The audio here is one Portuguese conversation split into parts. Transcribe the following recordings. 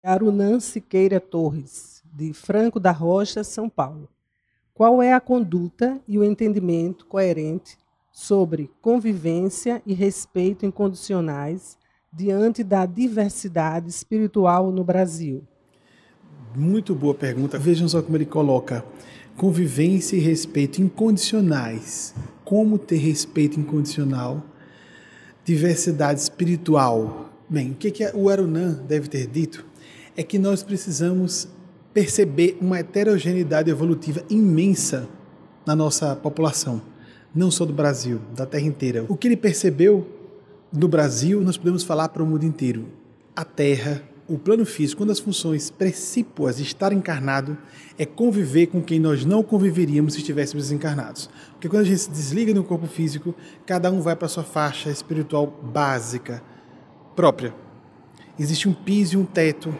Arunan Siqueira Torres, de Franco da Rocha, São Paulo. Qual é a conduta e o entendimento coerente sobre convivência e respeito incondicionais diante da diversidade espiritual no Brasil? Muito boa pergunta. Vejam só como ele coloca: convivência e respeito incondicionais. Como ter respeito incondicional? Diversidade espiritual. Bem, o que o Arunan deve ter dito é que nós precisamos perceber uma heterogeneidade evolutiva imensa na nossa população, não só do Brasil, da Terra inteira. O que ele percebeu no Brasil, nós podemos falar para o mundo inteiro. A Terra, o plano físico, uma das funções precípuas de estar encarnado é conviver com quem nós não conviveríamos se estivéssemos desencarnados. Porque quando a gente se desliga do corpo físico, cada um vai para a sua faixa espiritual básica, própria. Existe um piso e um teto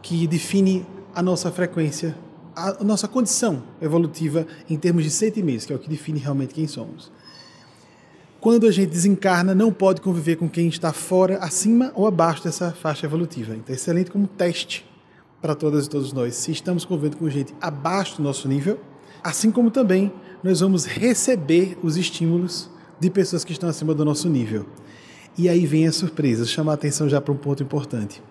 que define a nossa frequência, a nossa condição evolutiva em termos de sentimentos, que é o que define realmente quem somos. Quando a gente desencarna, não pode conviver com quem está fora, acima ou abaixo dessa faixa evolutiva. Então é excelente como teste para todas e todos nós. Se estamos convivendo com gente abaixo do nosso nível, assim como também nós vamos receber os estímulos de pessoas que estão acima do nosso nível. E aí vem a surpresa, chamar a atenção já para um ponto importante.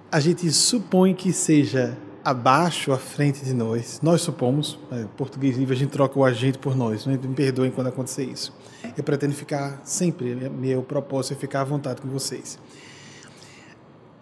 A gente supõe que seja abaixo, à frente de nós. Nós supomos, português livre, a gente troca o agente por nós. Não me perdoem quando acontecer isso. Eu pretendo ficar sempre, meu propósito é ficar à vontade com vocês.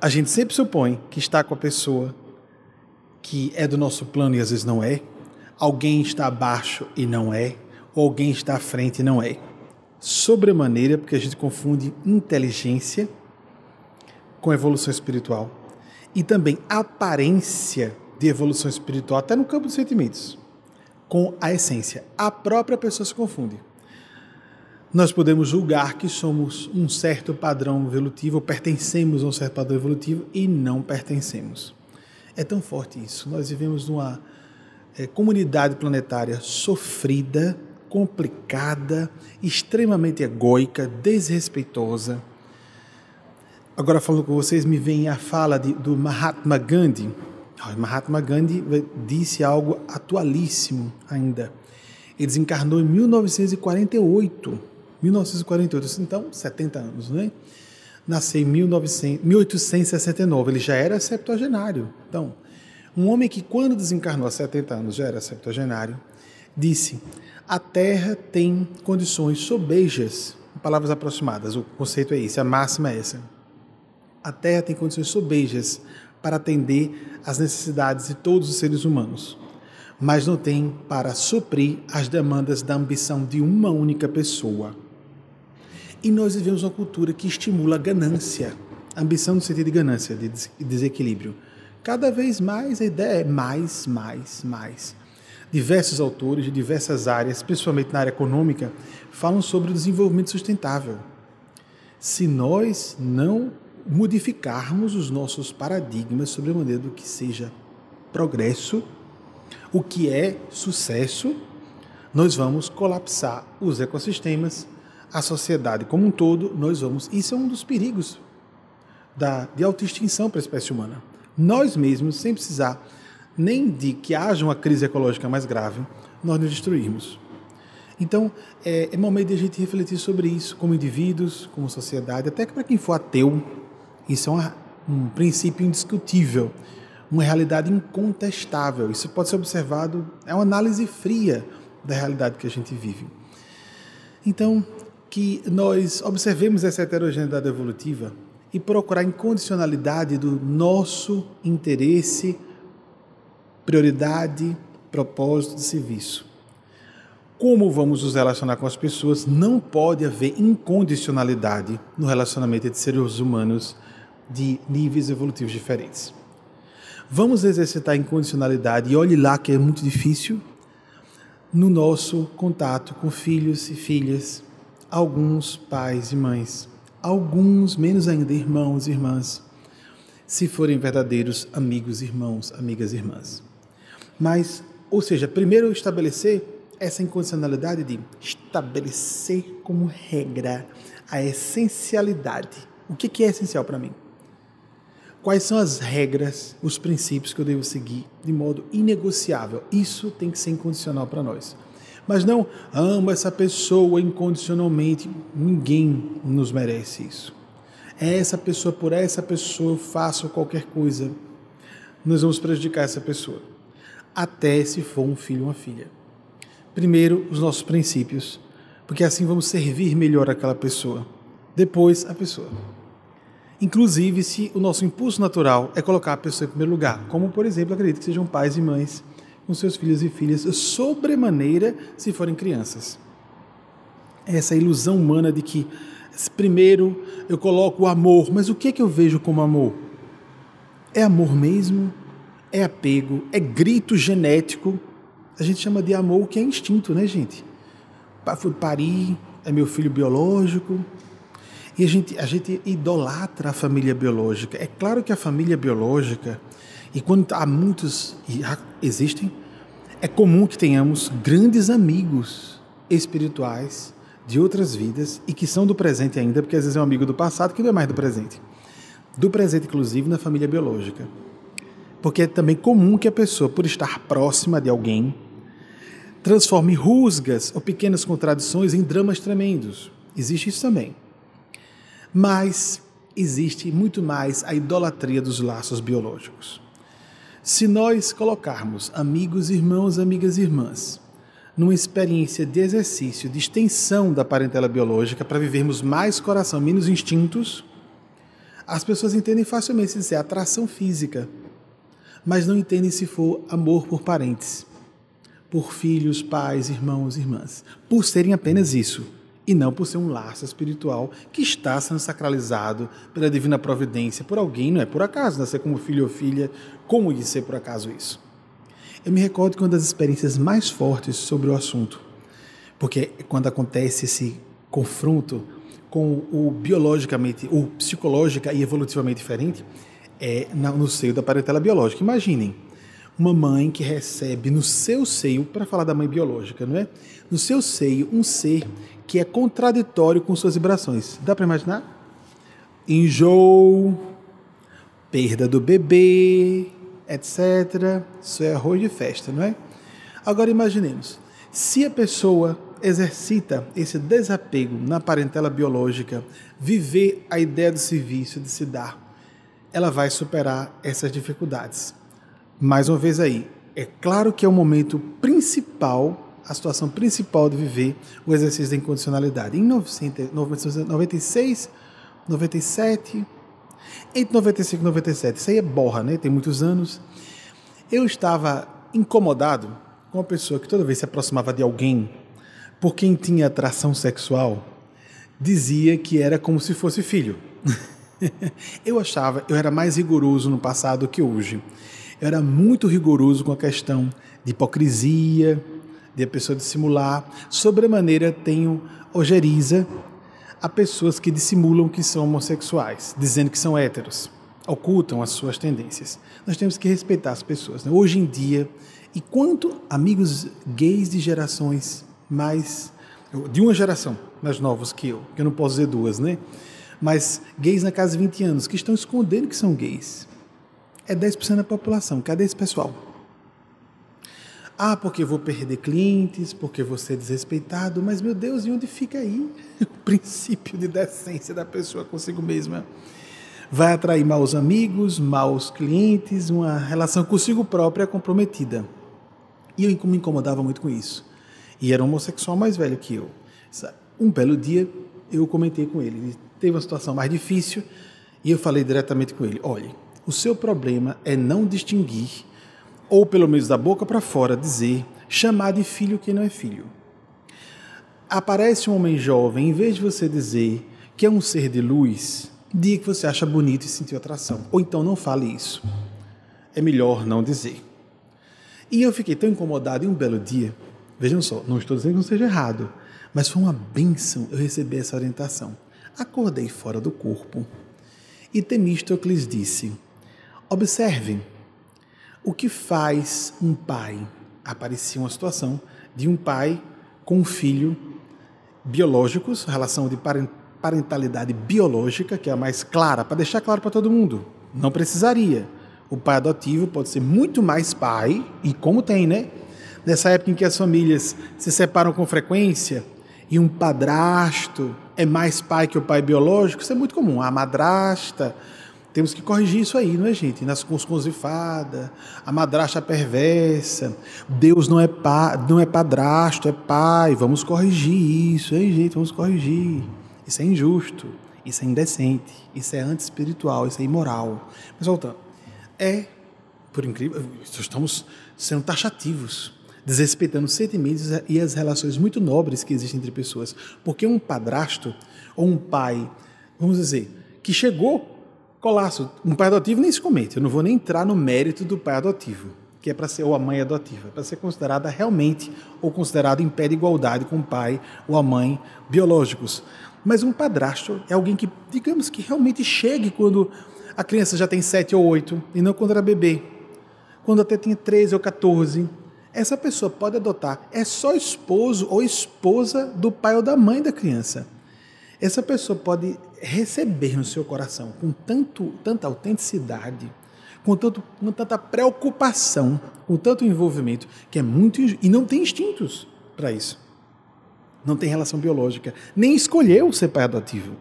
A gente sempre supõe que está com a pessoa que é do nosso plano e às vezes não é. Alguém está abaixo e não é. Ou alguém está à frente e não é. Sobremaneira, porque a gente confunde inteligência com evolução espiritual. E também aparência de evolução espiritual, até no campo dos sentimentos, com a essência. A própria pessoa se confunde. Nós podemos julgar que somos um certo padrão evolutivo, ou pertencemos a um certo padrão evolutivo, e não pertencemos. É tão forte isso. Nós vivemos numa comunidade planetária sofrida, complicada, extremamente egóica, desrespeitosa. Agora, falando com vocês, me vem a fala do Mahatma Gandhi. Mahatma Gandhi disse algo atualíssimo ainda. Ele desencarnou em 1948. Então, 70 anos, né? Nasceu em 1869, ele já era septuagenário. Então, um homem que quando desencarnou há 70 anos já era septuagenário, disse: a Terra tem condições sobejas, palavras aproximadas, o conceito é esse, a máxima é essa. A Terra tem condições sobejas para atender às necessidades de todos os seres humanos, mas não tem para suprir as demandas da ambição de uma única pessoa. E nós vivemos uma cultura que estimula a ganância, a ambição no sentido de ganância, de desequilíbrio. Cada vez mais a ideia é mais. Diversos autores de diversas áreas, principalmente na área econômica, falam sobre o desenvolvimento sustentável. Se nós não modificarmos os nossos paradigmas sobre a maneira do que seja progresso, o que é sucesso, nós vamos colapsar os ecossistemas, a sociedade como um todo, isso é um dos perigos de autoextinção para a espécie humana. Nós mesmos, sem precisar nem de que haja uma crise ecológica mais grave, nós nos destruirmos. Então, é momento de a gente refletir sobre isso, como indivíduos, como sociedade, até que para quem for ateu, isso é um princípio indiscutível, uma realidade incontestável. Isso pode ser observado, é uma análise fria da realidade que a gente vive. Então, que nós observemos essa heterogeneidade evolutiva e procurar a incondicionalidade do nosso interesse, prioridade, propósito de serviço. Como vamos nos relacionar com as pessoas, não pode haver incondicionalidade no relacionamento entre seres humanos de níveis evolutivos diferentes. Vamos exercitar a incondicionalidade, e olhe lá que é muito difícil, no nosso contato com filhos e filhas, alguns pais e mães, alguns, menos ainda, irmãos e irmãs, se forem verdadeiros amigos, irmãos, amigas e irmãs. Mas, ou seja, primeiro estabelecer essa incondicionalidade de estabelecer como regra a essencialidade. O que é essencial para mim? Quais são as regras, os princípios que eu devo seguir de modo inegociável? Isso tem que ser incondicional para nós. Mas não amo essa pessoa incondicionalmente. Ninguém nos merece isso. É essa pessoa, por essa pessoa eu faço qualquer coisa. Nós vamos prejudicar essa pessoa. Até se for um filho ou uma filha. Primeiro, os nossos princípios, porque assim vamos servir melhor aquela pessoa. Depois, a pessoa. Inclusive, se o nosso impulso natural é colocar a pessoa em primeiro lugar, como, por exemplo, acredito que sejam pais e mães com seus filhos e filhas, sobremaneira se forem crianças. Essa ilusão humana de que, primeiro, eu coloco o amor, mas o que é que eu vejo como amor? É amor mesmo? É apego? É grito genético? A gente chama de amor o que é instinto, né, gente? Fui parir, é meu filho biológico. E a gente idolatra a família biológica. É claro que a família biológica, e quando há muitos, e existem, é comum que tenhamos grandes amigos espirituais de outras vidas e que são do presente ainda, porque às vezes é um amigo do passado que não é mais do presente. Do presente, inclusive, na família biológica. Porque é também comum que a pessoa, por estar próxima de alguém, transforme rusgas ou pequenas contradições em dramas tremendos. Existe isso também. Mas existe muito mais a idolatria dos laços biológicos. Se nós colocarmos amigos, irmãos, amigas e irmãs, numa experiência de exercício, de extensão da parentela biológica, para vivermos mais coração, menos instintos, as pessoas entendem facilmente se é atração física, mas não entendem se for amor por parentes, por filhos, pais, irmãos, irmãs, por serem apenas isso. E não por ser um laço espiritual que está sendo sacralizado pela divina providência, por alguém, não é por acaso, nascer como filho ou filha, como de ser por acaso isso. Eu me recordo que uma das experiências mais fortes sobre o assunto, porque quando acontece esse confronto com o biologicamente, ou psicológica e evolutivamente diferente, é no seio da parentela biológica. Imaginem, uma mãe que recebe no seu seio, para falar da mãe biológica, não é? No seu seio, um ser que é contraditório com suas vibrações. Dá para imaginar? Enjoo, perda do bebê, etc. Isso é arroz de festa, não é? Agora imaginemos, se a pessoa exercita esse desapego na parentela biológica, viver a ideia do serviço, de se dar, ela vai superar essas dificuldades. Mais uma vez aí, é claro que é o momento principal, a situação principal de viver o exercício da incondicionalidade. Em 1996, 97, entre 95 e 97, isso aí é borra, né? Tem muitos anos. Eu estava incomodado com uma pessoa que toda vez se aproximava de alguém por quem tinha atração sexual, dizia que era como se fosse filho. Eu era mais rigoroso no passado que hoje. Eu era muito rigoroso com a questão de hipocrisia, de a pessoa dissimular. Sobremaneira tenho ojeriza a pessoas que dissimulam que são homossexuais, dizendo que são héteros, ocultam as suas tendências. Nós temos que respeitar as pessoas, né? Hoje em dia, e quanto amigos gays de gerações mais... de uma geração mais novos que eu não posso dizer duas, né? Mas gays na casa de 20 anos, que estão escondendo que são gays. É 10% da população. Cadê esse pessoal? Ah, porque vou perder clientes, porque vou ser desrespeitado. Mas, meu Deus, e onde fica aí o princípio de decência da pessoa consigo mesma? Vai atrair maus amigos, maus clientes, uma relação consigo própria comprometida. E eu me incomodava muito com isso. E era um homossexual mais velho que eu. Um belo dia, eu comentei com ele. Ele teve uma situação mais difícil e eu falei diretamente com ele. Olha, o seu problema é não distinguir, ou pelo menos da boca para fora dizer, chamar de filho quem não é filho. Aparece um homem jovem, em vez de você dizer que é um ser de luz, diga que você acha bonito e sentiu atração. Ou então não fale isso. É melhor não dizer. E eu fiquei tão incomodado em um belo dia. Vejam só, não estou dizendo que não seja errado, mas foi uma bênção eu receber essa orientação. Acordei fora do corpo e Temístocles disse: observem o que faz um pai. Aparecia uma situação de um pai com um filho biológicos, relação de parentalidade biológica, que é a mais clara, para deixar claro para todo mundo. Não precisaria. O pai adotivo pode ser muito mais pai, e como tem, né? Nessa época em que as famílias se separam com frequência, e um padrasto é mais pai que o pai biológico, isso é muito comum. A madrasta, temos que corrigir isso aí, não é, gente? Nas cons de fada, a madrasta perversa, Deus não é padrasto, é pai, vamos corrigir isso, hein, gente? Vamos corrigir. Isso é injusto, isso é indecente, isso é anti-espiritual, isso é imoral. Mas voltando, por incrível, estamos sendo taxativos, desrespeitando os sentimentos e as relações muito nobres que existem entre pessoas. Porque um padrasto ou um pai, vamos dizer, que chegou colasso, um pai adotivo nem se comete, eu não vou nem entrar no mérito do pai adotivo, que é para ser, ou a mãe adotiva, para ser considerada realmente, ou considerado em pé de igualdade com o pai ou a mãe biológicos. Mas um padrasto é alguém que, digamos que realmente chegue quando a criança já tem 7 ou 8, e não quando era bebê, quando até tinha 13 ou 14, essa pessoa pode adotar, é só esposo ou esposa do pai ou da mãe da criança. Essa pessoa pode receber no seu coração com tanta autenticidade, com tanta preocupação, com tanto envolvimento, que é muito... E não tem instintos para isso. Não tem relação biológica. Nem escolheu ser pai adotivo.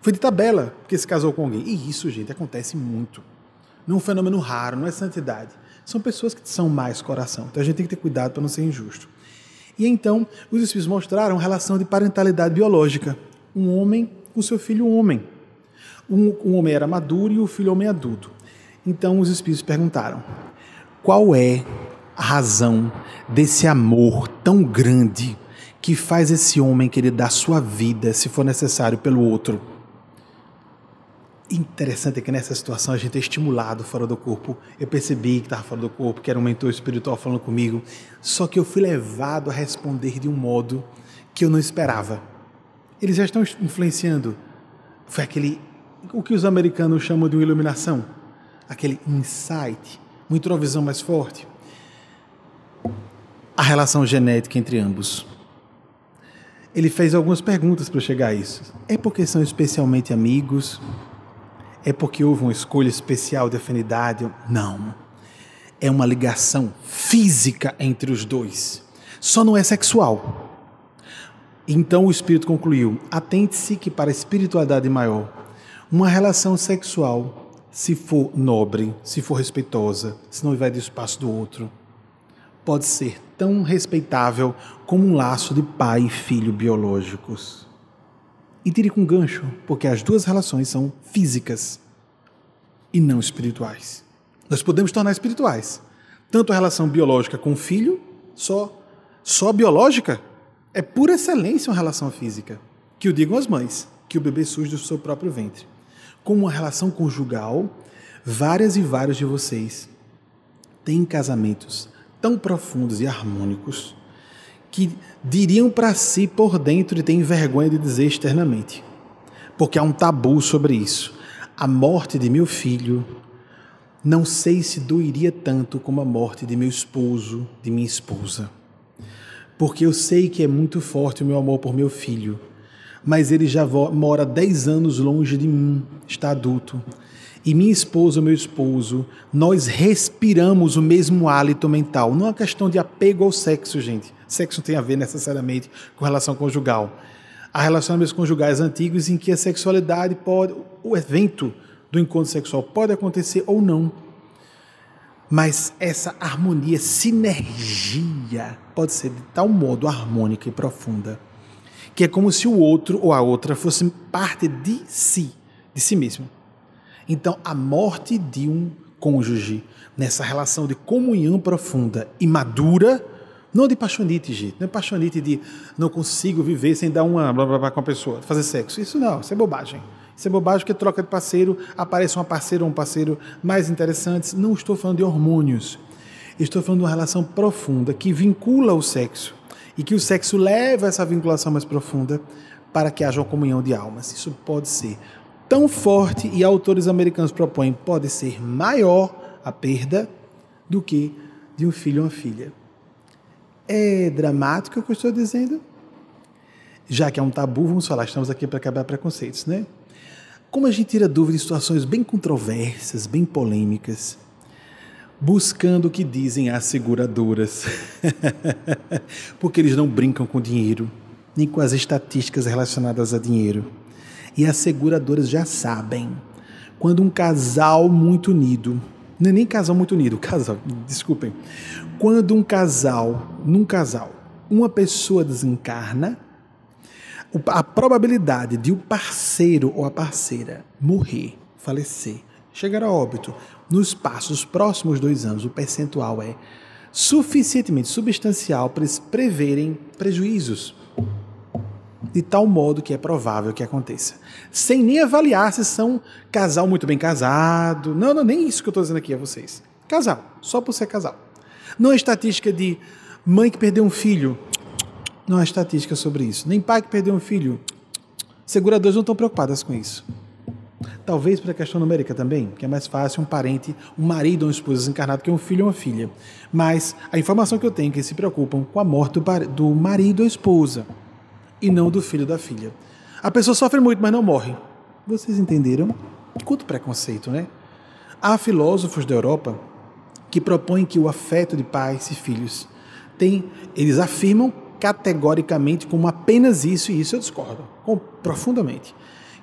Foi de tabela, porque se casou com alguém. E isso, gente, acontece muito. Não é um fenômeno raro, não é santidade. São pessoas que são mais coração. Então a gente tem que ter cuidado para não ser injusto. E então, os Espíritos mostraram relação de parentalidade biológica. Um homem com seu filho homem. Um homem era maduro e o filho homem adulto. Então os Espíritos perguntaram: qual é a razão desse amor tão grande que faz esse homem querer dar sua vida, se for necessário, pelo outro? Interessante é que nessa situação a gente é estimulado fora do corpo. Eu percebi que estava fora do corpo, que era um mentor espiritual falando comigo, só que eu fui levado a responder de um modo que eu não esperava. Eles já estão influenciando. Foi o que os americanos chamam de uma iluminação, aquele insight, uma introvisão mais forte. A relação genética entre ambos. Ele fez algumas perguntas para chegar a isso. É porque são especialmente amigos? É porque houve uma escolha especial de afinidade? Não. É uma ligação física entre os dois. Só não é sexual. Então o Espírito concluiu: atente-se que para a espiritualidade maior, uma relação sexual, se for nobre, se for respeitosa, se não invadir o espaço do outro, pode ser tão respeitável como um laço de pai e filho biológicos. E tire com gancho, porque as duas relações são físicas e não espirituais. Nós podemos tornar espirituais. Tanto a relação biológica com o filho, só biológica, é por excelência uma relação física. Que o digam as mães, que o bebê surge do seu próprio ventre. Como uma relação conjugal, várias e vários de vocês têm casamentos tão profundos e harmônicos que diriam para si por dentro e têm vergonha de dizer externamente. Porque há um tabu sobre isso. A morte de meu filho, não sei se doeria tanto como a morte de meu esposo, de minha esposa. Porque eu sei que é muito forte o meu amor por meu filho, mas ele já mora 10 anos longe de mim, está adulto. E minha esposa, meu esposo, nós respiramos o mesmo hálito mental. Não é uma questão de apego ao sexo, gente. Sexo não tem a ver necessariamente com relação conjugal. Há relacionamentos conjugais antigos em que a sexualidade o evento do encontro sexual pode acontecer ou não. Mas essa harmonia, sinergia, pode ser de tal modo harmônica e profunda, que é como se o outro ou a outra fosse parte de si mesmo. Então, a morte de um cônjuge, nessa relação de comunhão profunda e madura, não de paixonite, gente, não é paixonite de não consigo viver sem dar uma blá blá blá com a pessoa, fazer sexo. Isso não, isso é bobagem. Isso é bobagem porque troca de parceiro, aparece uma parceira ou um parceiro mais interessantes. Não estou falando de hormônios. Estou falando de uma relação profunda que vincula o sexo e que o sexo leva a essa vinculação mais profunda para que haja uma comunhão de almas. Isso pode ser tão forte e autores americanos propõem pode ser maior a perda do que de um filho ou uma filha. É dramático o que eu estou dizendo? Já que é um tabu, vamos falar, estamos aqui para quebrar preconceitos, né? Como a gente tira dúvida em situações bem controversas, bem polêmicas, buscando o que dizem as seguradoras, porque eles não brincam com dinheiro, nem com as estatísticas relacionadas a dinheiro. E as seguradoras já sabem, quando um casal muito unido, não é nem casal muito unido, desculpem, quando num casal, uma pessoa desencarna, a probabilidade de o parceiro ou a parceira morrer, falecer, chegar a óbito, nos passos próximos 2 anos, o percentual é suficientemente substancial para eles preverem prejuízos, de tal modo que é provável que aconteça. Sem nem avaliar se são casal muito bem casado. Não, nem isso que eu estou dizendo aqui a vocês. Casal, só por ser casal. Não é estatística de mãe que perdeu um filho. Não há estatística sobre isso. Nem pai que perdeu um filho. Seguradoras não estão preocupadas com isso. Talvez pela questão numérica também, que é mais fácil um parente, um marido ou uma esposa desencarnado que um filho ou uma filha. Mas a informação que eu tenho é que eles se preocupam com a morte do marido ou esposa e não do filho ou da filha. A pessoa sofre muito, mas não morre. Vocês entenderam? Quanto preconceito, né? Há filósofos da Europa que propõem que o afeto de pais e filhos eles afirmam categoricamente como apenas isso, e isso eu discordo profundamente,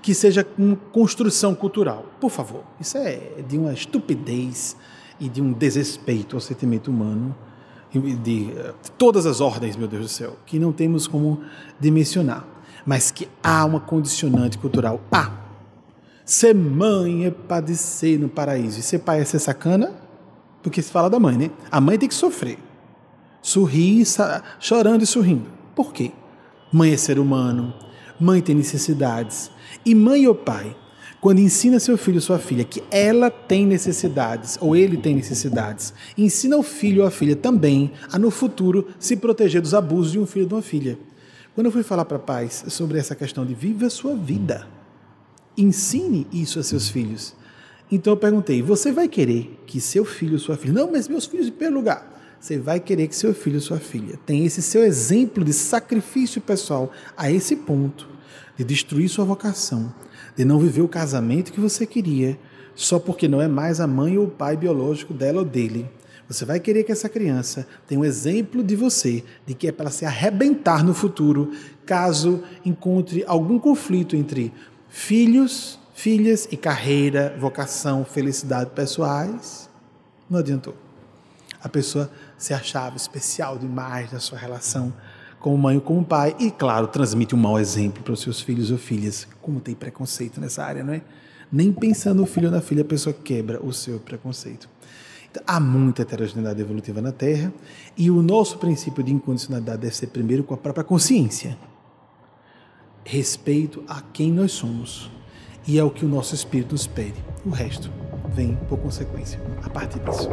que seja uma construção cultural. Por favor, isso é de uma estupidez e de um desrespeito ao sentimento humano, de todas as ordens, meu Deus do céu, que não temos como dimensionar, mas que há uma condicionante cultural. Ser mãe é padecer no paraíso, e ser pai é ser sacana, porque se fala da mãe, né? A mãe tem que sofrer, sorrir, chorando e sorrindo. Por quê? Mãe é ser humano, mãe tem necessidades, e mãe ou pai, quando ensina seu filho ou sua filha que ela tem necessidades, ou ele tem necessidades, ensina o filho ou a filha também a, no futuro, se proteger dos abusos de um filho ou de uma filha. Quando eu fui falar para pais sobre essa questão de viva a sua vida, ensine isso a seus filhos. Então eu perguntei, você vai querer que seu filho ou sua filha... Não, mas meus filhos em primeiro lugar. Você vai querer que seu filho ou sua filha tenha esse seu exemplo de sacrifício pessoal a esse ponto, de destruir sua vocação, de não viver o casamento que você queria, só porque não é mais a mãe ou o pai biológico dela ou dele. Você vai querer que essa criança tenha um exemplo de você, de que é para se arrebentar no futuro, caso encontre algum conflito entre filhos, filhas e carreira, vocação, felicidade pessoais. Não adiantou. A pessoa se achava especial demais na sua relação com mãe ou com pai e, claro, transmite um mau exemplo para os seus filhos ou filhas. Como tem preconceito nessa área, não é? Nem pensando no filho ou na filha, a pessoa quebra o seu preconceito. Então, há muita heterogeneidade evolutiva na Terra e o nosso princípio de incondicionalidade deve ser primeiro com a própria consciência. Respeito a quem nós somos e é o que o nosso espírito nos pede. O resto vem por consequência, a partir disso.